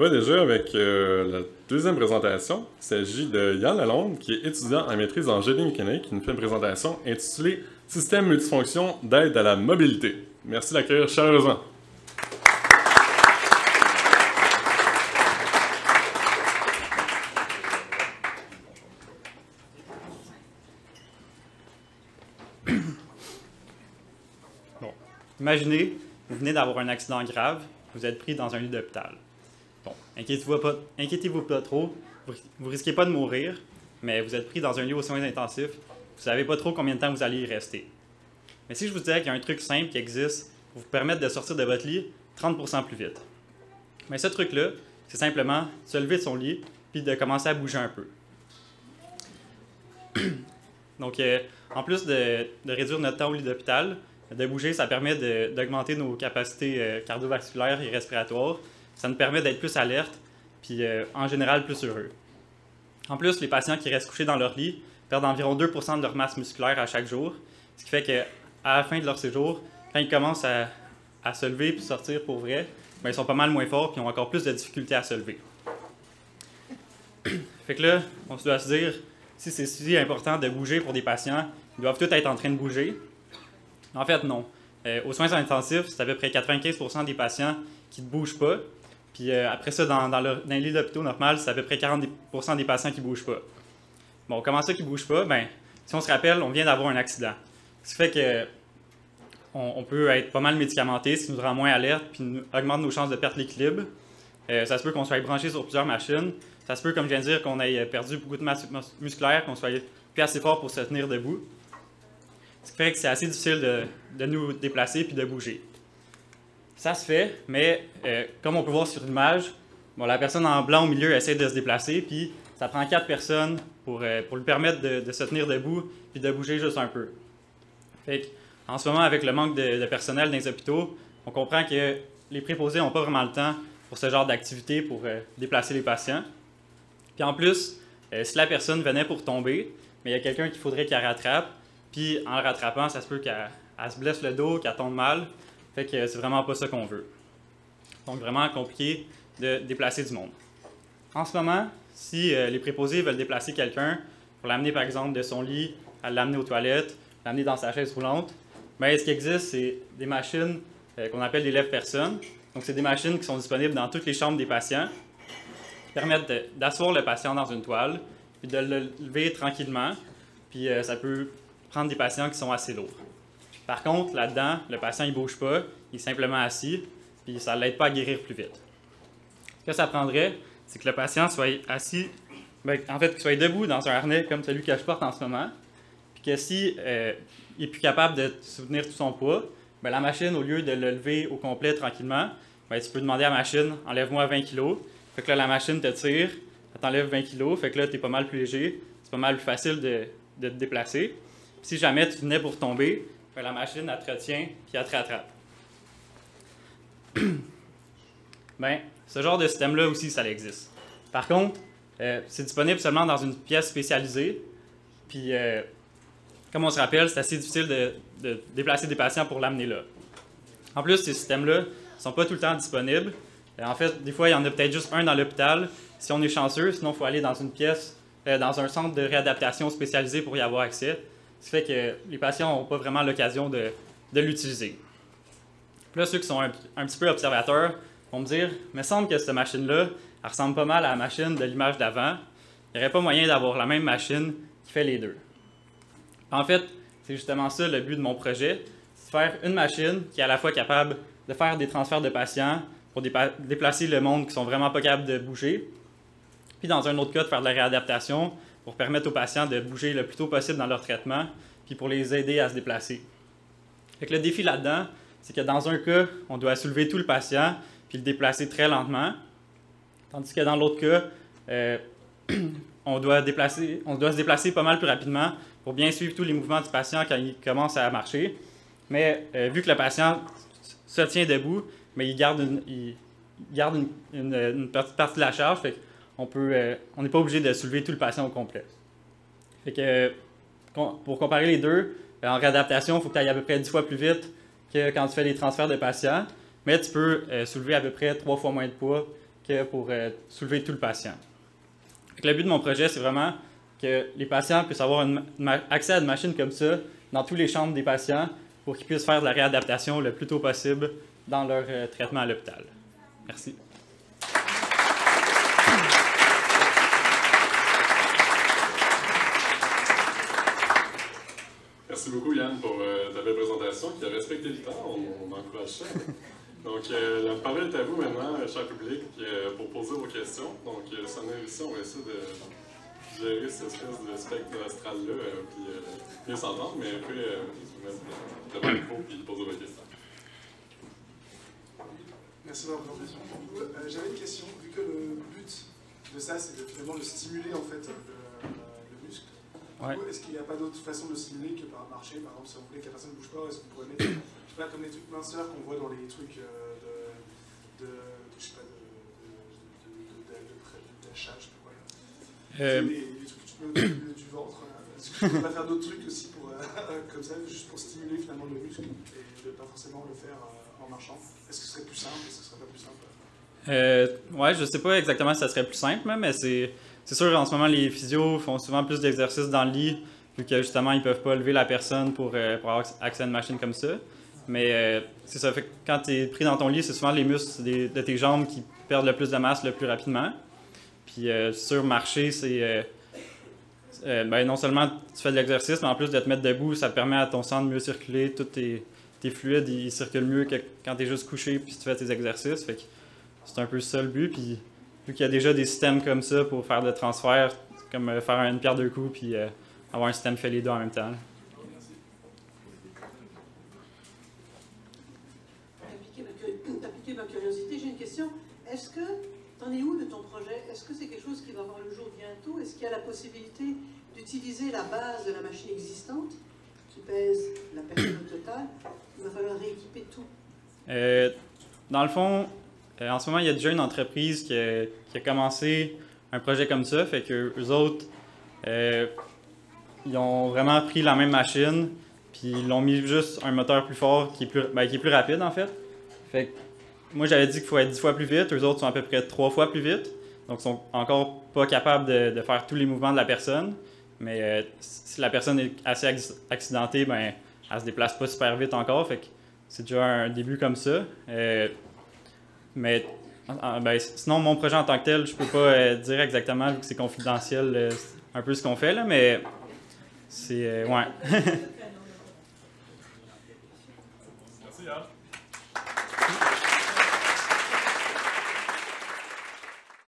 va déjà avec la deuxième présentation. Il s'agit de Yann Lalonde, qui est étudiant en maîtrise en génie mécanique, qui nous fait une présentation intitulée « Système multifonction d'aide à la mobilité ». Merci de l'accueillir chaleureusement. Bon. Imaginez, vous venez d'avoir un accident grave, vous êtes pris dans un lit d'hôpital. Bon, inquiétez-vous pas trop, vous risquez pas de mourir, mais vous êtes pris dans un lit aux soins intensifs, vous savez pas trop combien de temps vous allez y rester. Mais si je vous disais qu'il y a un truc simple qui existe pour vous permettre de sortir de votre lit 30% plus vite. Mais ce truc-là, c'est simplement se lever de son lit puis de commencer à bouger un peu. Donc, en plus de réduire notre temps au lit d'hôpital, de bouger, ça permet d'augmenter nos capacités cardiovasculaires et respiratoires. Ça nous permet d'être plus alerte, puis en général plus heureux. En plus, les patients qui restent couchés dans leur lit perdent environ 2% de leur masse musculaire à chaque jour, ce qui fait qu'à la fin de leur séjour, quand ils commencent à se lever puis sortir pour vrai, bien, ils sont pas mal moins forts puis ont encore plus de difficultés à se lever. Fait que là, on doit se dire, si c'est si important de bouger pour des patients, ils doivent tous être en train de bouger. En fait, non. Aux soins intensifs, c'est à peu près 95% des patients qui ne bougent pas. Puis après ça, dans les lits d'hôpitaux normaux, c'est à peu près 40% des patients qui ne bougent pas. Bon, comment ça qu'ils ne bougent pas? Bien, si on se rappelle, on vient d'avoir un accident. Ce qui fait que on peut être pas mal médicamenté, ce qui nous rend moins alerte, puis augmente nos chances de perdre l'équilibre. Ça se peut qu'on soit branché sur plusieurs machines. Ça se peut, comme je viens de dire, qu'on ait perdu beaucoup de masse musculaire, qu'on soit plus assez fort pour se tenir debout. Ce qui fait que c'est assez difficile de nous déplacer puis de bouger. Ça se fait, mais comme on peut voir sur l'image, bon, la personne en blanc au milieu essaie de se déplacer, puis ça prend 4 personnes pour lui permettre de se tenir debout puis de bouger juste un peu. Fait en ce moment, avec le manque de personnel dans les hôpitaux, on comprend que les préposés n'ont pas vraiment le temps pour ce genre d'activité pour déplacer les patients. Puis en plus, si la personne venait pour tomber, mais il y a quelqu'un qu'il faudrait qu'elle rattrape, puis en le rattrapant, ça se peut qu'elle se blesse le dos, qu'elle tombe mal. Fait que c'est vraiment pas ça qu'on veut. Donc vraiment compliqué de déplacer du monde. En ce moment, si les préposés veulent déplacer quelqu'un pour l'amener par exemple de son lit, à l'amener aux toilettes, l'amener dans sa chaise roulante, bien, ce qui existe, c'est des machines qu'on appelle des lève-personnes. Donc c'est des machines qui sont disponibles dans toutes les chambres des patients, qui permettent d'asseoir le patient dans une toile, puis de le lever tranquillement, puis ça peut prendre des patients qui sont assez lourds. Par contre, là-dedans, le patient ne bouge pas, il est simplement assis, puis ça ne l'aide pas à guérir plus vite. Ce que ça prendrait, c'est que le patient soit assis, en fait, qu'il soit debout dans un harnais comme celui que je porte en ce moment, puis que si il est plus capable de soutenir tout son poids, bien, la machine, au lieu de le lever au complet tranquillement, bien, tu peux demander à la machine, enlève-moi 20 kg. Fait que là, la machine te tire, elle t'enlève 20 kg, fait que là, tu es pas mal plus léger, c'est pas mal plus facile de te déplacer. Puis si jamais tu venais pour tomber, bien, la machine, elle te retient, puis elle te rattrape. Bien, ce genre de système-là aussi, ça existe. Par contre, c'est disponible seulement dans une pièce spécialisée, puis comme on se rappelle, c'est assez difficile de déplacer des patients pour l'amener là. En plus, ces systèmes-là ne sont pas tout le temps disponibles. En fait, des fois, il y en a peut-être juste un dans l'hôpital, si on est chanceux, sinon il faut aller dans une pièce, dans un centre de réadaptation spécialisé pour y avoir accès. Ce qui fait que les patients n'ont pas vraiment l'occasion de l'utiliser. Puis là, ceux qui sont un petit peu observateurs vont me dire « Il me semble que cette machine-là, elle ressemble pas mal à la machine de l'image d'avant. Il n'y aurait pas moyen d'avoir la même machine qui fait les deux. » En fait, c'est justement ça le but de mon projet, c'est de faire une machine qui est à la fois capable de faire des transferts de patients pour déplacer le monde qui sont vraiment pas capables de bouger, puis dans un autre cas, de faire de la réadaptation pour permettre aux patients de bouger le plus tôt possible dans leur traitement, puis pour les aider à se déplacer. Fait que le défi là-dedans, c'est que dans un cas, on doit soulever tout le patient, puis le déplacer très lentement, tandis que dans l'autre cas, on doit se déplacer pas mal plus rapidement pour bien suivre tous les mouvements du patient quand il commence à marcher. Mais vu que le patient se tient debout, mais il garde une petite partie de la charge, fait qu'on n'est pas obligé de soulever tout le patient au complet. Fait que, pour comparer les deux, en réadaptation, il faut que tu ailles à peu près 10 fois plus vite que quand tu fais les transferts de patients, mais tu peux soulever à peu près 3 fois moins de poids que pour soulever tout le patient. Le but de mon projet, c'est vraiment que les patients puissent avoir accès à une machine comme ça dans toutes les chambres des patients pour qu'ils puissent faire de la réadaptation le plus tôt possible dans leur traitement à l'hôpital. Merci. Merci beaucoup, Yann, pour ta belle présentation qui a respecté le temps. On encourage ça. Donc, la parole est à vous maintenant, cher public, pour poser vos questions. Donc, ça en est ici, on va essayer de gérer cette espèce de spectre astral-là, puis bien s'entendre, mais après, je vais mettre devant le micro puis poser vos questions. Merci pour la présentation. J'avais une question, vu que le but de ça, c'est de finalement de stimuler en fait le muscle. Ouais. Est-ce qu'il n'y a pas d'autre façon de le stimuler que par marcher? Par exemple, si on voulait que la personne ne bouge pas, est-ce qu'on pourrait mettre, je sais pas, comme les trucs minceurs qu'on voit dans les trucs d'achat, je sais pas quoi. Les trucs que tu mets au-dessus du ventre. Est-ce que tu peux pas faire d'autres trucs aussi pour, comme ça, juste pour stimuler finalement le muscle et de pas forcément le faire en marchant? Est-ce que ce serait plus simple? Est-ce que ce serait pas plus simple? Ouais, je sais pas exactement si ça serait plus simple, mais c'est sûr, en ce moment, les physios font souvent plus d'exercices dans le lit, vu que justement, ils peuvent pas lever la personne pour avoir accès à une machine comme ça. Mais c'est ça, fait que quand tu es pris dans ton lit, c'est souvent les muscles de tes jambes qui perdent le plus de masse le plus rapidement. Puis sur marcher, c'est non seulement tu fais de l'exercice, mais en plus de te mettre debout, ça te permet à ton sang de mieux circuler, tous tes fluides, ils circulent mieux que quand tu es juste couché puis tu fais tes exercices. Fait que c'est un peu ça le but. Puis vu qu'il y a déjà des systèmes comme ça pour faire le transfert, comme faire une pierre deux coups puis avoir un système qui fait les deux en même temps. T'as piqué ma curiosité, j'ai une question. Est-ce que, t'en es où de ton projet? Est-ce que c'est quelque chose qui va voir le jour bientôt? Est-ce qu'il y a la possibilité d'utiliser la base de la machine existante, qui pèse la personne au total? Il va falloir rééquiper tout. Dans le fond, en ce moment, il y a déjà une entreprise qui a commencé un projet comme ça, fait que eux autres, ils ont vraiment pris la même machine, puis ils l'ont mis juste un moteur plus fort qui est plus rapide en fait. Fait que moi j'avais dit qu'il faut être 10 fois plus vite, eux autres sont à peu près 3 fois plus vite, donc ils sont encore pas capables de faire tous les mouvements de la personne. Mais si la personne est assez accidentée, ben elle se déplace pas super vite encore, fait que c'est déjà un début comme ça. Mais sinon, mon projet en tant que tel, je peux pas dire exactement, vu que c'est confidentiel, un peu ce qu'on fait, là, mais c'est... ouais. Merci, Yann.